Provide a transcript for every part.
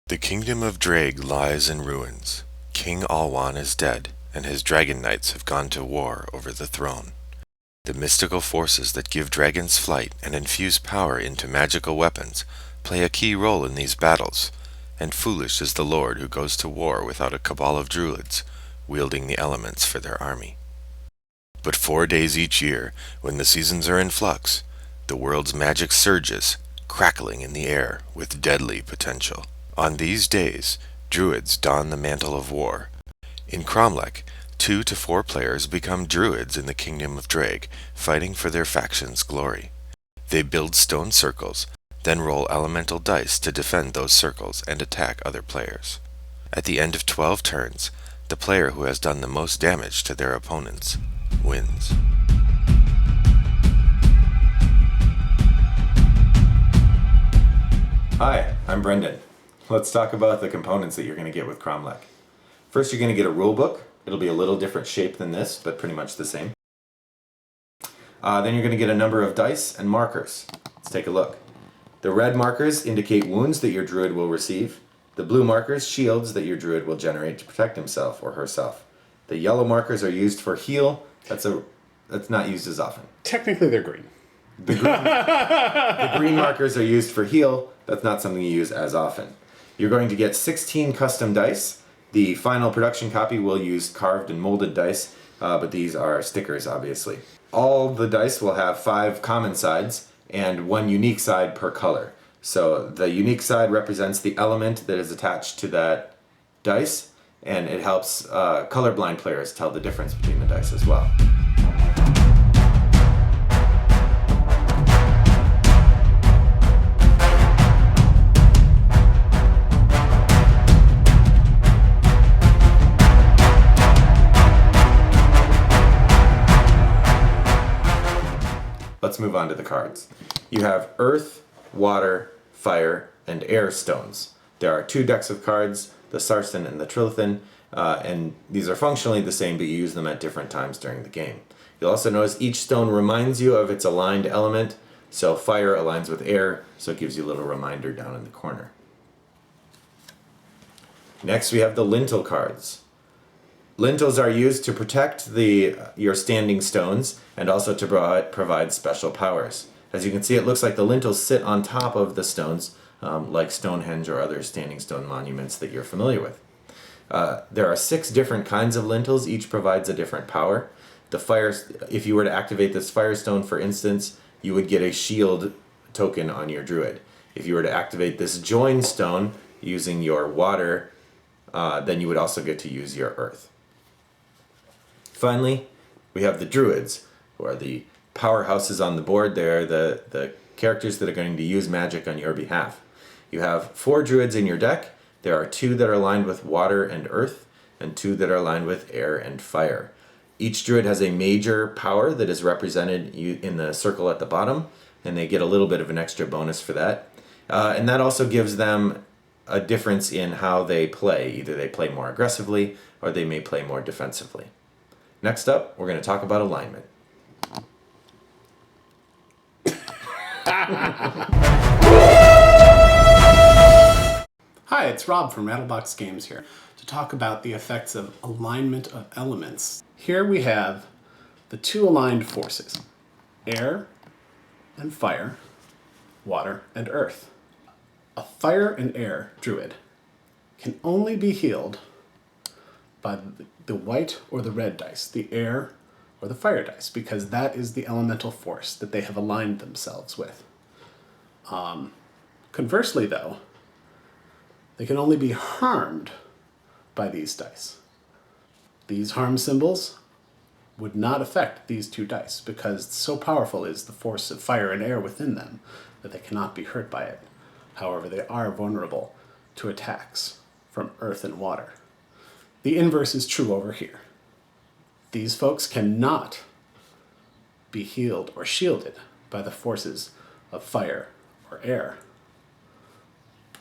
The kingdom of Drag lies in ruins. King Alwan is dead, and his dragon knights have gone to war over the throne. The mystical forces that give dragons flight and infuse power into magical weapons play a key role in these battles, and foolish is the lord who goes to war without a cabal of druids, wielding the elements for their army. But 4 days each year, when the seasons are in flux, the world's magic surges, crackling in the air with deadly potential. On these days, druids don the mantle of war. In Cromlech, 2 to 4 players become druids in the kingdom of Drag, fighting for their faction's glory. They build stone circles, then roll elemental dice to defend those circles and attack other players. At the end of 12 turns, the player who has done the most damage to their opponents wins. Hi, I'm Brendan. Let's talk about the components that you're going to get with Cromlech. First, you're going to get a rulebook. It'll be a little different shape than this, but pretty much the same. Then you're going to get a number of dice and markers. Let's take a look. The red markers indicate wounds that your druid will receive. The blue markers, shields that your druid will generate to protect himself or herself. The yellow markers are used for heal. That's not used as often. Technically, they're green. The green markers are used for heal. That's not something you use as often. You're going to get 16 custom dice. The final production copy will use carved and molded dice, but these are stickers, obviously. All the dice will have 5 common sides and 1 unique side per color. So the unique side represents the element that is attached to that dice, and it helps colorblind players tell the difference between the dice as well. Let's move on to the cards. You have earth, water, fire, and air stones. There are 2 decks of cards, the Sarsen and the Trilithin, and these are functionally the same, but you use them at different times during the game. You'll also notice each stone reminds you of its aligned element, so fire aligns with air, so it gives you a little reminder down in the corner. Next we have the lintel cards. Lintels are used to protect your standing stones and also to provide special powers. As you can see, it looks like the lintels sit on top of the stones, like Stonehenge or other standing stone monuments that you're familiar with. There are 6 different kinds of lintels, each provides a different power. If you were to activate this firestone, for instance, you would get a shield token on your druid. If you were to activate this join stone using your water, then you would also get to use your earth. Finally, we have the druids, who are the powerhouses on the board. They're the characters that are going to use magic on your behalf. You have 4 druids in your deck. There are 2 that are aligned with water and earth, and 2 that are aligned with air and fire. Each druid has a major power that is represented in the circle at the bottom, and they get a little bit of an extra bonus for that. And that also gives them a difference in how they play. Either they play more aggressively, or they may play more defensively. Next up, we're going to talk about alignment. Hi, it's Rob from Rattlebox Games here to talk about the effects of alignment of elements. Here we have the 2 aligned forces, air and fire, water and earth. A fire and air druid can only be healed by the white or the red dice, the air or the fire dice, because that is the elemental force that they have aligned themselves with. Conversely, though, they can only be harmed by these dice. These harm symbols would not affect these 2 dice, because so powerful is the force of fire and air within them that they cannot be hurt by it. However, they are vulnerable to attacks from earth and water. The inverse is true over here. These folks cannot be healed or shielded by the forces of fire or air,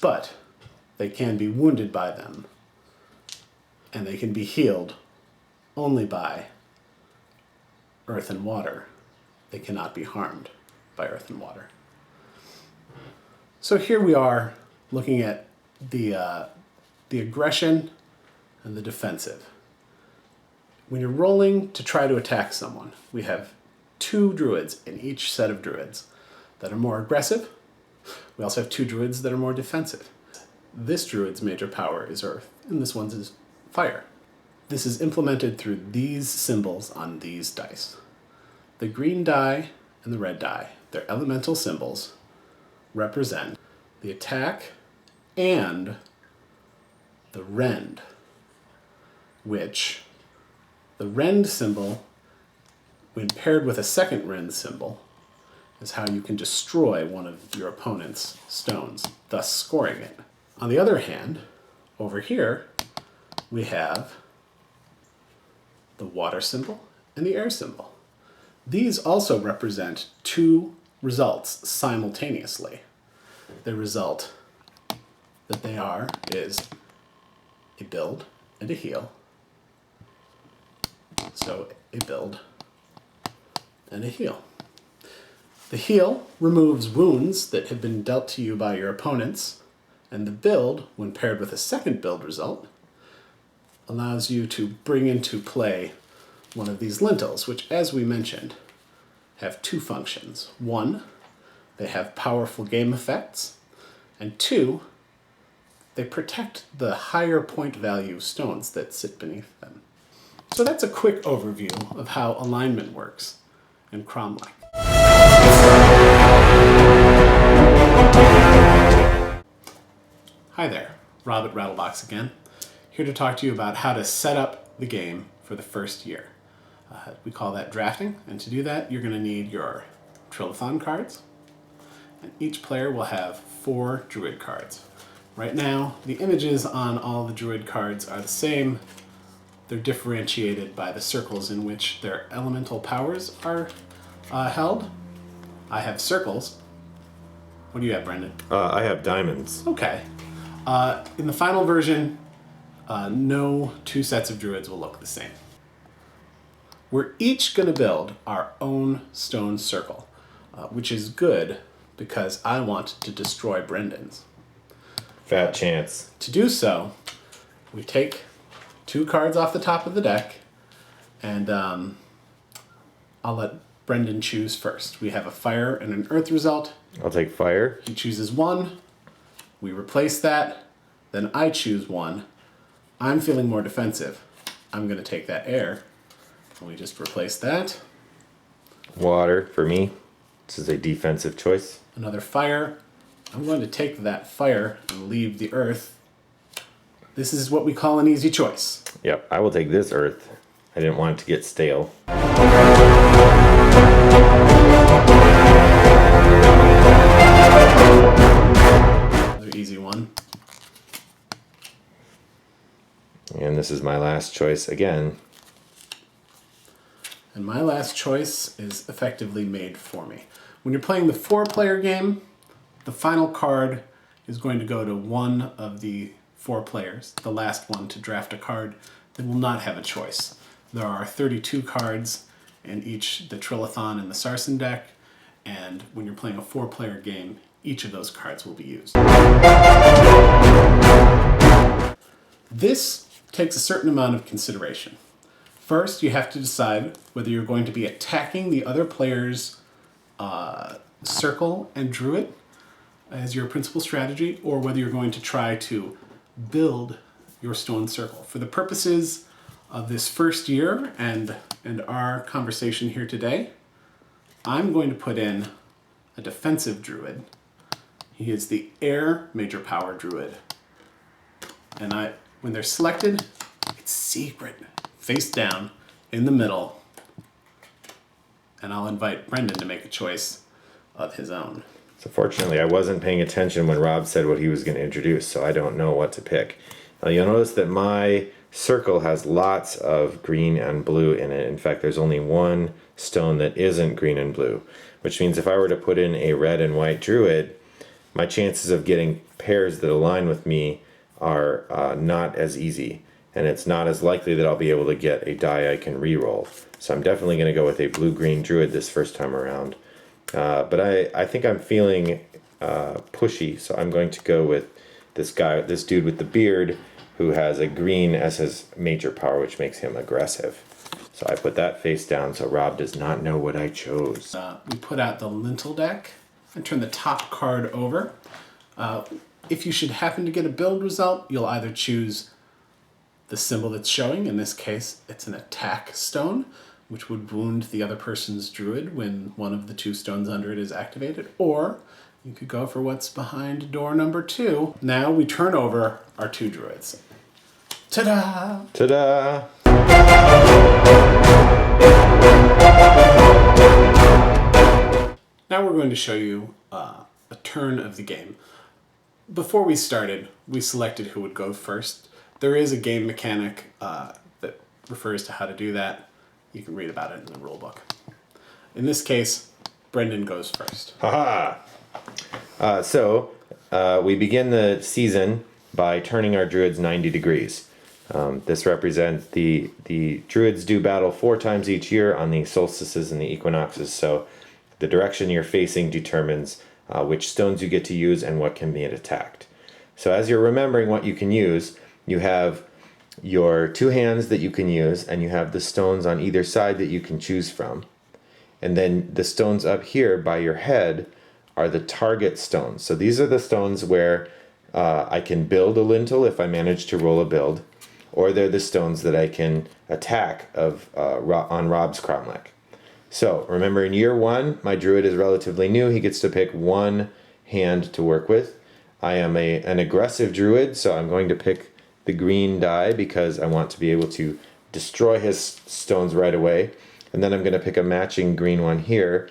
but they can be wounded by them, and they can be healed only by earth and water. They cannot be harmed by earth and water. So here we are looking at the aggression and the defensive. When you're rolling to try to attack someone, we have 2 druids in each set of druids that are more aggressive. We also have 2 druids that are more defensive. This druid's major power is earth, and this one's is fire. This is implemented through these symbols on these dice. The green die and the red die, their elemental symbols, represent the attack and the rend, which the rend symbol, when paired with a second rend symbol, is how you can destroy one of your opponent's stones, thus scoring it. On the other hand, over here, we have the water symbol and the air symbol. These also represent 2 results simultaneously. The result that they are is a build and a heal. So a build and a heal. The heal removes wounds that have been dealt to you by your opponents, and the build, when paired with a second build result, allows you to bring into play one of these lintels, which, as we mentioned, have 2 functions. 1, they have powerful game effects, and 2, they protect the higher point value stones that sit beneath them. So that's a quick overview of how alignment works in Cromlech. Hi there, Rob at Rattlebox again, here to talk to you about how to set up the game for the first year. We call that drafting, and to do that you're going to need your Trillathon cards, and each player will have 4 Druid cards. Right now, the images on all the Druid cards are the same. They're differentiated by the circles in which their elemental powers are held. I have circles. What do you have, Brendan? I have diamonds. Okay. In the final version, no 2 sets of druids will look the same. We're each going to build our own stone circle, which is good because I want to destroy Brendan's. Fat chance. To do so, we take 2 cards off the top of the deck, and I'll let Brendan choose first. We have a fire and an earth result. I'll take fire. He chooses 1. We replace that. Then I choose 1. I'm feeling more defensive. I'm going to take that air. And we just replace that. Water for me. This is a defensive choice. Another fire. I'm going to take that fire and leave the earth. This is what we call an easy choice. Yep, I will take this earth. I didn't want it to get stale. Another easy one. And this is my last choice again. And my last choice is effectively made for me. When you're playing the 4-player game, the final card is going to go to one of the 4 players, the last one to draft a card that will not have a choice. There are 32 cards in each the Trillathon and the Sarsen deck, and when you're playing a 4-player game, each of those cards will be used. This takes a certain amount of consideration. First, you have to decide whether you're going to be attacking the other player's circle and druid as your principal strategy, or whether you're going to try to build your stone circle. For the purposes of this first year and our conversation here today, I'm going to put in a defensive druid. He is the air major power druid. And when they're selected, it's secret, face down, in the middle. And I'll invite Brendan to make a choice of his own. So fortunately, I wasn't paying attention when Rob said what he was going to introduce, so I don't know what to pick. Now you'll notice that my circle has lots of green and blue in it. In fact, there's only 1 stone that isn't green and blue, which means if I were to put in a red and white druid, my chances of getting pairs that align with me are not as easy, and it's not as likely that I'll be able to get a die I can re-roll. So I'm definitely going to go with a blue-green druid this first time around. But I think I'm feeling pushy, so I'm going to go with this dude with the beard, who has a green as his major power, which makes him aggressive. So I put that face down so Rob does not know what I chose. We put out the lintel deck and turn the top card over. If you should happen to get a build result, you'll either choose the symbol that's showing. In this case, it's an attack stone, which would wound the other person's druid when one of the 2 stones under it is activated. Or you could go for what's behind door number 2. Now we turn over our 2 druids. Ta-da! Ta-da! Now we're going to show you a turn of the game. Before we started, we selected who would go first. There is a game mechanic that refers to how to do that. You can read about it in the rulebook. In this case, Brendan goes first. Haha! So we begin the season by turning our druids 90 degrees. This represents the druids do battle 4 times each year on the solstices and the equinoxes, so the direction you're facing determines which stones you get to use and what can be attacked. So as you're remembering what you can use, you have your 2 hands that you can use, and you have the stones on either side that you can choose from. And then the stones up here by your head are the target stones. So these are the stones where I can build a lintel if I manage to roll a build, or they're the stones that I can attack on Rob's Cromlech. So remember, in year 1, my druid is relatively new. He gets to pick 1 hand to work with. I am an aggressive druid, so I'm going to pick the green die because I want to be able to destroy his stones right away. And then I'm going to pick a matching green one here.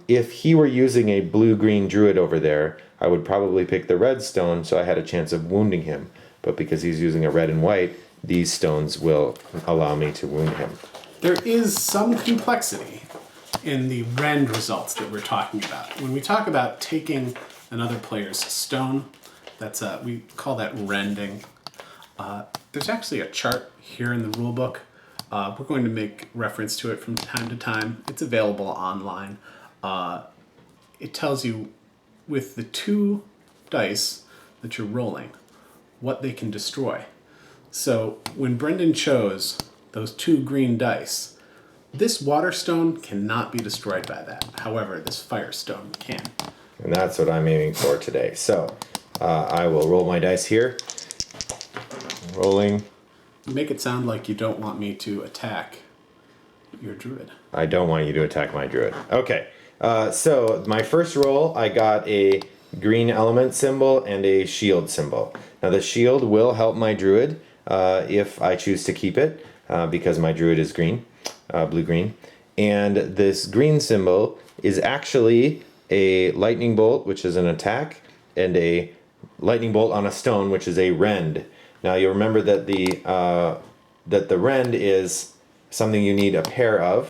If he were using a blue-green druid over there, I would probably pick the red stone so I had a chance of wounding him. But because he's using a red and white, these stones will allow me to wound him. There is some complexity in the rend results that we're talking about. When we talk about taking another player's stone, we call that rending. There's actually a chart here in the rulebook. We're going to make reference to it from time to time. It's available online. It tells you with the 2 dice that you're rolling what they can destroy. So when Brendan chose those 2 green dice, this water stone cannot be destroyed by that. However, this fire stone can. And that's what I'm aiming for today. So I will roll my dice here. Rolling. You make it sound like you don't want me to attack your druid. I don't want you to attack my druid. Okay. So my first roll, I got a green element symbol and a shield symbol. Now the shield will help my druid if I choose to keep it because my druid is green, blue-green. And this green symbol is actually a lightning bolt, which is an attack, and a lightning bolt on a stone, which is a rend. Now you'll remember that the rend is something you need a pair of.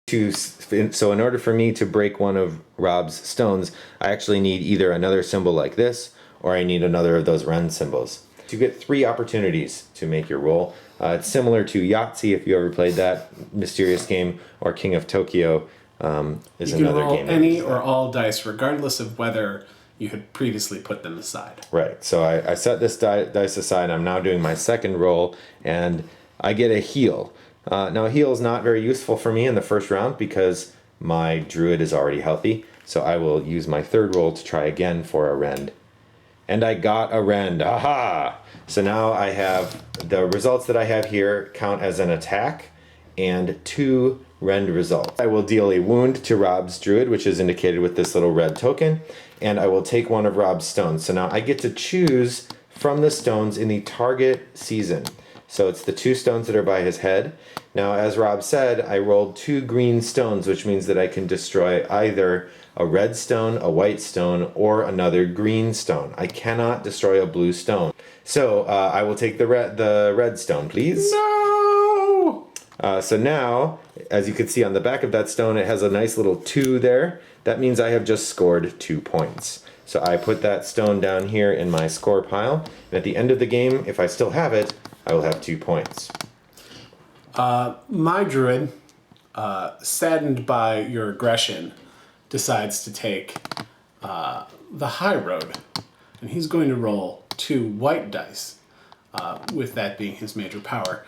So in order for me to break one of Rob's stones, I actually need either another symbol like this, or I need another of those rend symbols. You get 3 opportunities to make your roll. It's similar to Yahtzee if you ever played that mysterious game, or King of Tokyo is another game. You can roll any or all dice, regardless of whether you had previously put them aside. Right. So I set this dice aside. I'm now doing my second roll, and I get a heal. Now, a heal is not very useful for me in the first round because my druid is already healthy. So I will use my third roll to try again for a rend. And I got a rend. Aha! So now I have the results that I have here count as an attack and 2 rend results. I will deal a wound to Rob's druid, which is indicated with this little red token, and I will take one of Rob's stones. So now I get to choose from the stones in the target season. So it's the 2 stones that are by his head. Now, as Rob said, I rolled 2 green stones, which means that I can destroy either a red stone, a white stone, or another green stone. I cannot destroy a blue stone. So I will take the red stone, please. No! So now, as you can see on the back of that stone, it has a nice little 2 there. That means I have just scored 2 points. So I put that stone down here in my score pile. And at the end of the game, if I still have it, I will have 2 points. My druid, saddened by your aggression, decides to take the high road. And he's going to roll 2 white dice, with that being his major power.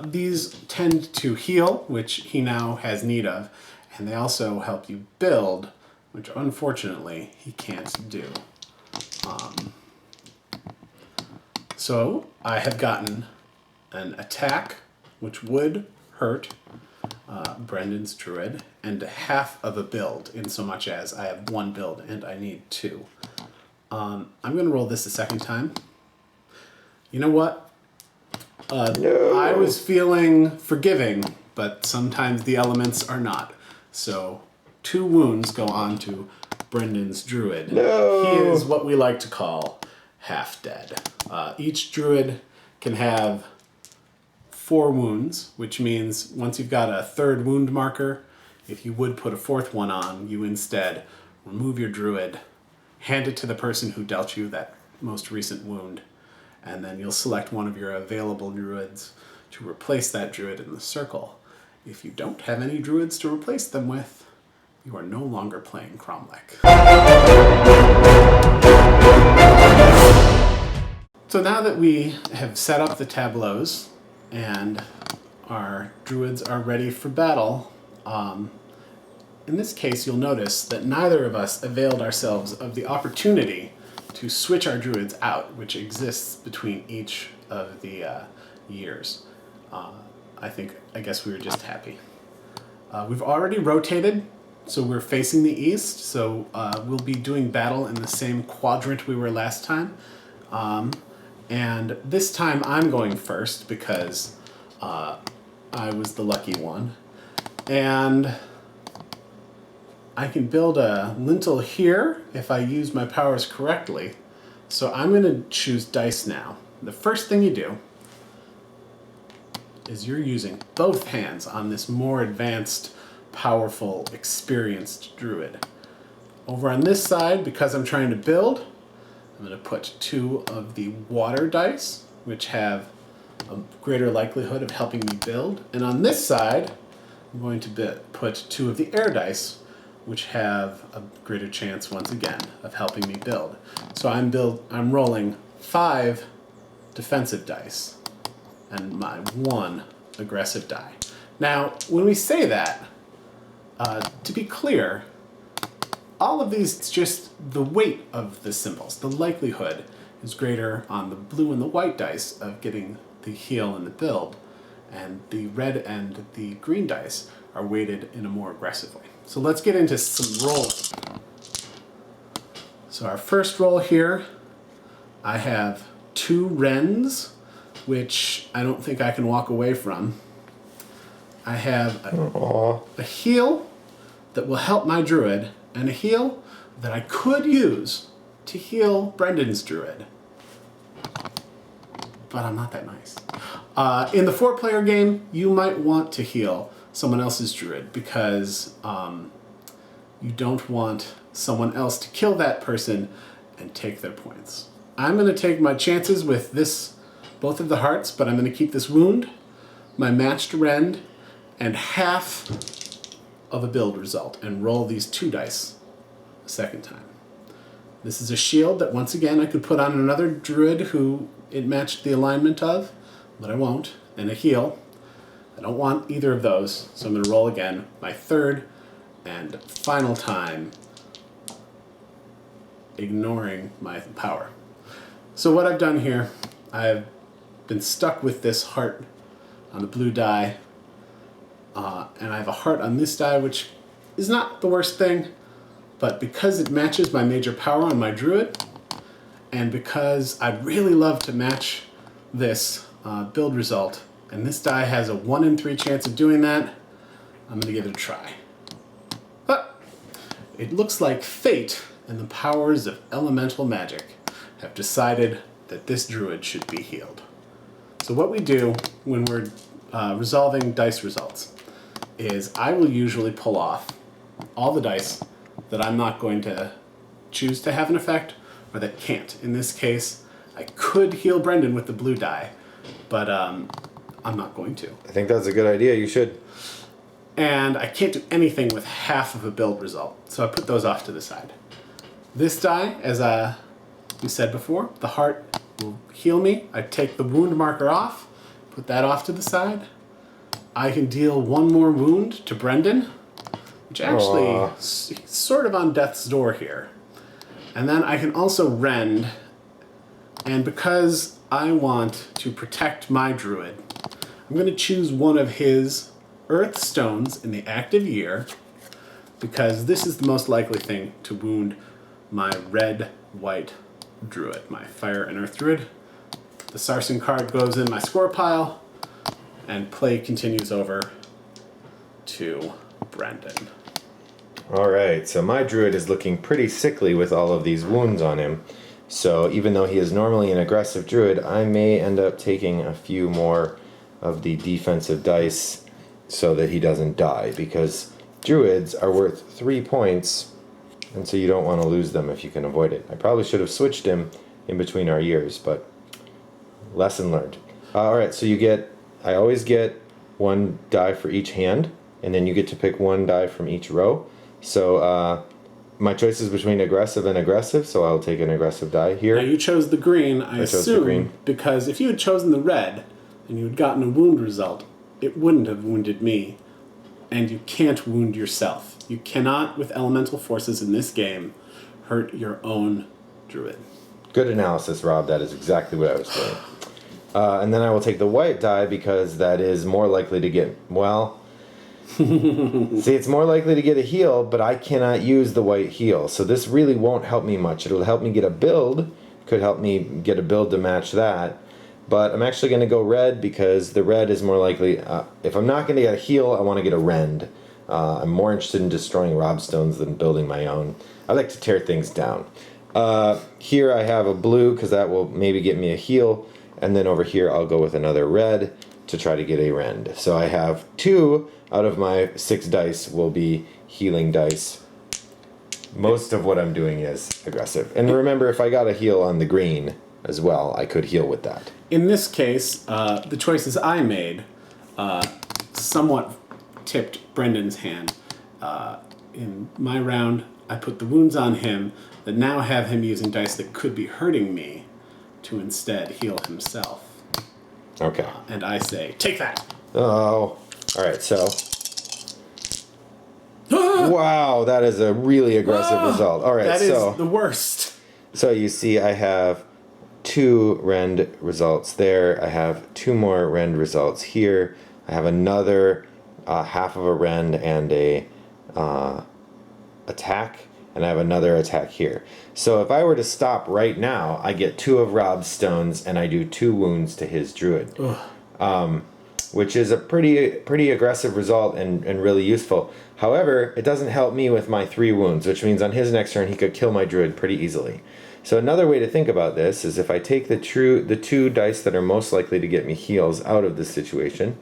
These tend to heal, which he now has need of, and they also help you build, which unfortunately he can't do. So I have gotten an attack, which would hurt Brendan's druid, and half of a build, in so much as I have 1 build and I need 2. I'm going to roll this a second time. You know what? No. I was feeling forgiving, but sometimes the elements are not. So 2 wounds go on to Brendan's druid. No. He is what we like to call half dead. Each druid can have 4 wounds, which means once you've got a 3rd wound marker, if you would put a 4th one on, you instead remove your druid, hand it to the person who dealt you that most recent wound, and then you'll select one of your available druids to replace that druid in the circle. If you don't have any druids to replace them with, you are no longer playing Cromlech. So now that we have set up the tableaus and our druids are ready for battle, in this case you'll notice that neither of us availed ourselves of the opportunity to switch our druids out, which exists between each of the years. I guess we were just happy. We've already rotated, so we're facing the east, so we'll be doing battle in the same quadrant we were last time. And this time I'm going first because I was the lucky one. And I can build a lintel here if I use my powers correctly. So I'm going to choose dice now. The first thing you do is you're using both hands on this more advanced, powerful, experienced druid. Over on this side, because I'm trying to build, I'm going to put 2 of the water dice, which have a greater likelihood of helping me build. And on this side, I'm going to put 2 of the air dice, which have a greater chance, once again, of helping me build. So I'm rolling 5 defensive dice and my 1 aggressive die. Now, when we say that, to be clear, all of these, it's just the weight of the symbols. The likelihood is greater on the blue and the white dice of getting the heal and the build, and the red and the green dice are weighted in a more aggressive way. So let's get into some rolls. So our first roll here, I have 2 wrens, which I don't think I can walk away from. I have a heal that will help my druid, and a heal that I could use to heal Brendan's druid. But I'm not that nice. In the 4-player game, you might want to heal someone else's druid because you don't want someone else to kill that person and take their points. I'm going to take my chances with both of the hearts, but I'm going to keep this wound, my matched rend, and half of a build result, and roll these 2 dice a second time. This is a shield that, once again, I could put on another druid who it matched the alignment of, but I won't, and a heal. I don't want either of those, so I'm going to roll again, my 3rd and final time, ignoring my power. So what I've done here, I've been stuck with this heart on the blue die, and I have a heart on this die, which is not the worst thing, but because it matches my major power on my druid, and because I'd really love to match this build result, and this die has a 1 in 3 chance of doing that, I'm going to give it a try. But it looks like fate and the powers of elemental magic have decided that this druid should be healed. So what we do when we're resolving dice results is I will usually pull off all the dice that I'm not going to choose to have an effect or that can't. In this case, I could heal Brendan with the blue die, but I'm not going to. I think that's a good idea. You should. And I can't do anything with half of a build result, so I put those off to the side. This die, as we said before, the heart will heal me. I take the wound marker off, put that off to the side. I can deal one more wound to Brendan, which actually he's sort of on death's door here. And then I can also rend, and because I want to protect my druid, I'm going to choose one of his earth stones in the active year, because this is the most likely thing to wound my red-white druid, my fire and earth druid. The Sarsen card goes in my score pile, and play continues over to Brendan. Alright, so my druid is looking pretty sickly with all of these wounds on him. So even though he is normally an aggressive druid, I may end up taking a few more of the defensive dice so that he doesn't die, because druids are worth 3 points, and so you don't want to lose them if you can avoid it. I probably should have switched him in between our years, but lesson learned. Alright, so I always get 1 die for each hand, and then you get to pick 1 die from each row. So my choice is between aggressive and aggressive, so I'll take an aggressive die here. Now you chose the green, I chose the assume, green. because if you had chosen the red and you had gotten a wound result, it wouldn't have wounded me. And you can't wound yourself. You cannot, with elemental forces in this game, hurt your own druid. Good analysis, Rob. That is exactly what I was doing. And then I will take the white die because that is more likely to get, well, see, it's more likely to get a heal, but I cannot use the white heal. So this really won't help me much. It'll help me get a build. Could help me get a build to match that. But I'm actually going to go red because the red is more likely, if I'm not going to get a heal, I want to get a rend. I'm more interested in destroying Rob stones than building my own. I like to tear things down. Here I have a blue because that will maybe get me a heal. And then over here I'll go with another red to try to get a rend. So I have 2 out of my 6 dice will be healing dice. Most of what I'm doing is aggressive. And remember, if I got a heal on the green as well, I could heal with that. In this case, the choices I made somewhat tipped Brendan's hand. In my round, I put the wounds on him that now have him using dice that could be hurting me to instead heal himself. Okay. And I say, take that! Oh. Alright, so... Wow, that is a really aggressive result. Alright, That is so... the worst. So you see I have 2 rend results there. I have 2 more rend results here. I have another half of a rend and a attack, and I have another attack here. So if I were to stop right now, I get 2 of Rob's stones and I do 2 wounds to his druid. Which is a pretty aggressive result and really useful. However, it doesn't help me with my 3 wounds, which means on his next turn he could kill my druid pretty easily. So another way to think about this is if I take the 2 dice that are most likely to get me heals out of this situation,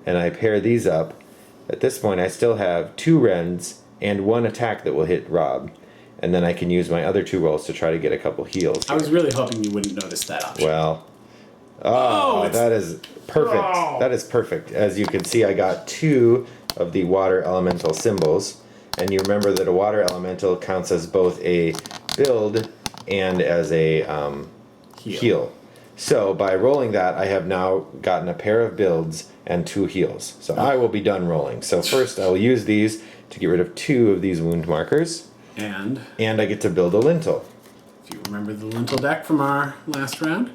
and I pair these up, at this point I still have 2 rends and 1 attack that will hit Rob. And then I can use my other 2 rolls to try to get a couple heals. I was really hoping you wouldn't notice that option. Well, that is perfect. That is perfect. As you can see, I got 2 of the water elemental symbols. And you remember that a water elemental counts as both a build and as a heal. So by rolling that, I have now gotten a pair of builds and 2 heals. So I will be done rolling. So first I will use these to get rid of 2 of these wound markers. And I get to build a lintel. if you remember the lintel deck from our last round,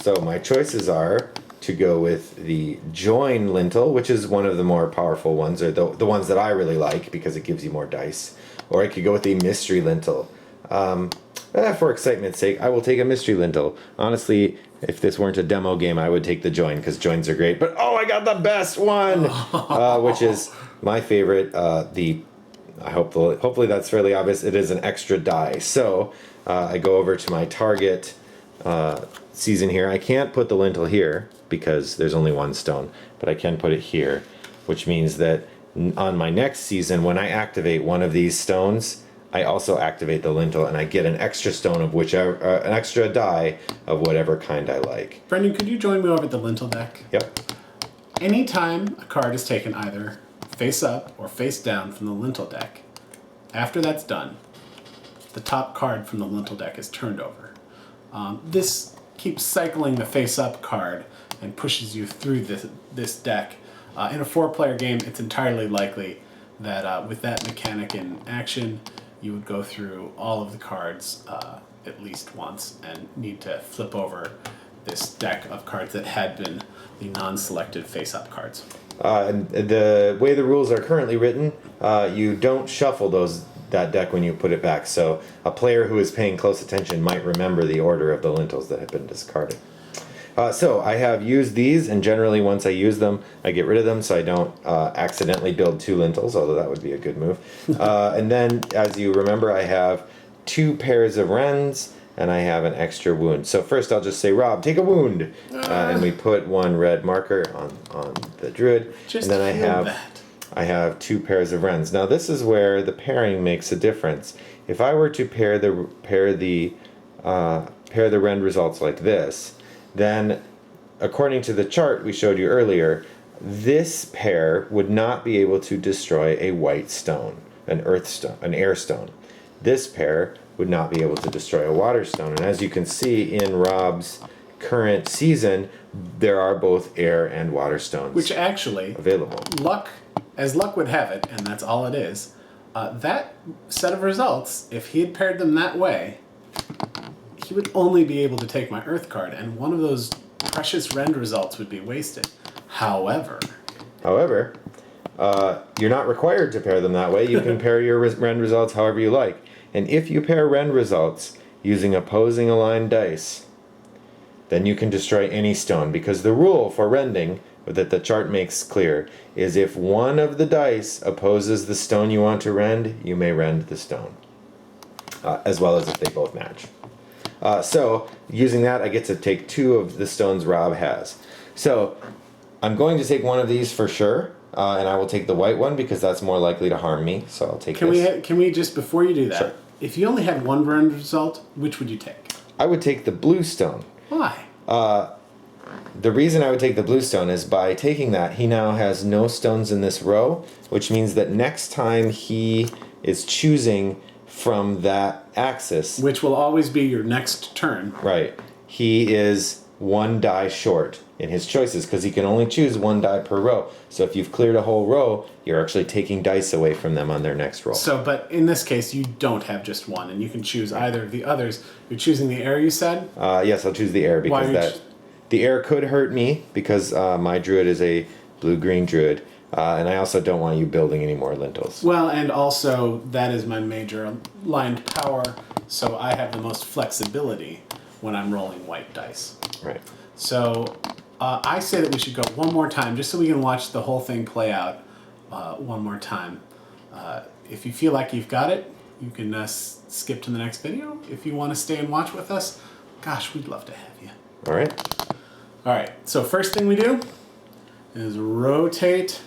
So my choices are to go with the join lintel, which is one of the more powerful ones, or the ones that I really like because it gives you more dice. Or I could go with the mystery lintel. For excitement's sake, I will take a mystery lintel. Honestly, if this weren't a demo game, I would take the join because joins are great. But I got the best one, which is my favorite. Hopefully that's fairly obvious. It is an extra die. So I go over to my target season here. I can't put the lintel here because there's only 1 stone, but I can put it here, which means that on my next season, when I activate one of these stones, I also activate the lintel, and I get an extra stone of whichever, an extra die of whatever kind I like. Brendan, could you join me over at the lintel deck? Yep. Anytime a card is taken either face up or face down from the lintel deck, after that's done, the top card from the lintel deck is turned over. This keeps cycling the face-up card and pushes you through this deck. In a 4-player game, it's entirely likely that with that mechanic in action, you would go through all of the cards at least once and need to flip over this deck of cards that had been the non-selected face-up cards. And the way the rules are currently written, you don't shuffle that deck when you put it back. So a player who is paying close attention might remember the order of the lintels that have been discarded. So I have used these, and generally once I use them, I get rid of them so I don't accidentally build 2 lintels, although that would be a good move. And then, as you remember, I have 2 pairs of wrens, and I have an extra wound. So first I'll just say, Rob, take a wound. And we put 1 red marker on the druid. Just and then that. I have 2 pairs of wrens. Now this is where the pairing makes a difference. If I were to pair the wren results like this, then according to the chart we showed you earlier, this pair would not be able to destroy a white stone, an earth stone, an air stone. This pair would not be able to destroy a water stone. And as you can see in Rob's current season, there are both air and water stones, which actually, available. Luck would have it, and that's all it is, that set of results, if he had paired them that way, he would only be able to take my Earth card, and one of those precious rend results would be wasted. However, you're not required to pair them that way. You can pair your rend results however you like. And if you pair rend results using opposing aligned dice, then you can destroy any stone, because the rule for rending that the chart makes clear is if one of the dice opposes the stone you want to rend, you may rend the stone, as well as if they both match. So using that, I get to take 2 of the stones Rob has. So I'm going to take one of these for sure, and I will take the white one because that's more likely to harm me. So I'll take this. Can we just, before you do that, Sure. If you only had 1 rend result, which would you take? I would take the blue stone. Why? The reason I would take the blue stone is by taking that, he now has no stones in this row, which means that next time he is choosing from that axis, Which will always be your next turn. right, he is 1 die short in his choices because he can only choose 1 die per row. So if you've cleared a whole row, you're actually taking dice away from them on their next roll. So, but in this case, you don't have just 1, and you can choose either of the others. You're choosing the air, you said? Yes, I'll choose the air because Why are you the air could hurt me because my druid is a blue-green druid, and I also don't want you building any more lintels. Well, and also, that is my major aligned power, so I have the most flexibility when I'm rolling white dice. Right. So, I say that we should go one more time, just so we can watch the whole thing play out one more time. If you feel like you've got it, you can skip to the next video. If you want to stay and watch with us, gosh, we'd love to have you. All right. All right, so first thing we do is rotate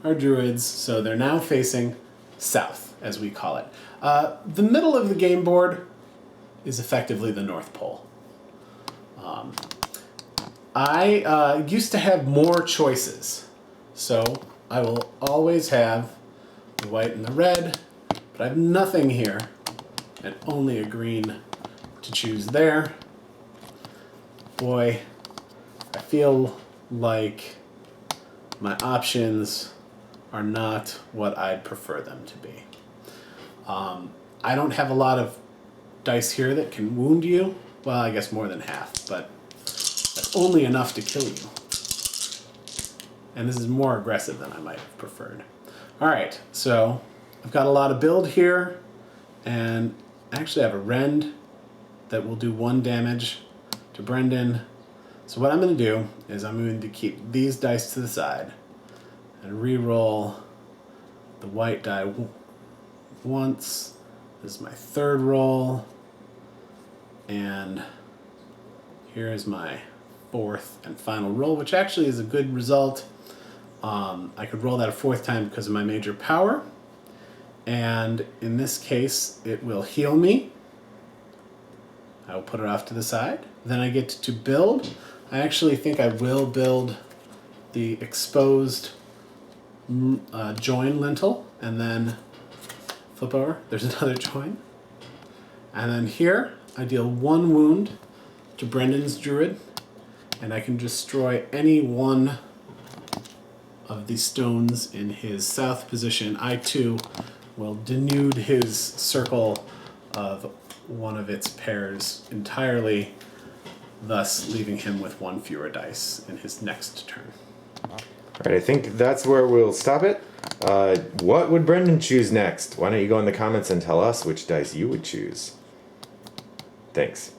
our druids so they're now facing south, as we call it. The middle of the game board is effectively the North Pole. I used to have more choices, so I will always have the white and the red, but I have nothing here and only a green to choose there. Boy, I feel like my options are not what I'd prefer them to be. I don't have a lot of dice here that can wound you. Well, I guess more than half, but that's only enough to kill you. And this is more aggressive than I might have preferred. All right, so I've got a lot of build here, and actually I have a rend that will do 1 damage to Brendan. So what I'm going to do is I'm going to keep these dice to the side and re-roll the white die once. This is my 3rd roll, and here is my 4th and final roll, which actually is a good result. I could roll that a 4th time because of my major power, and in this case it will heal me. I will put it off to the side. Then I get to build. I actually think I will build the exposed join lintel and then flip over. There's another join. And then here I deal 1 wound to Brendan's druid, and I can destroy any one of the stones in his south position. I too will denude his circle of one of its pairs entirely, thus leaving him with one fewer dice in his next turn. All right, I think that's where we'll stop it. What would Brendan choose next? Why don't you go in the comments and tell us which dice you would choose? Thanks.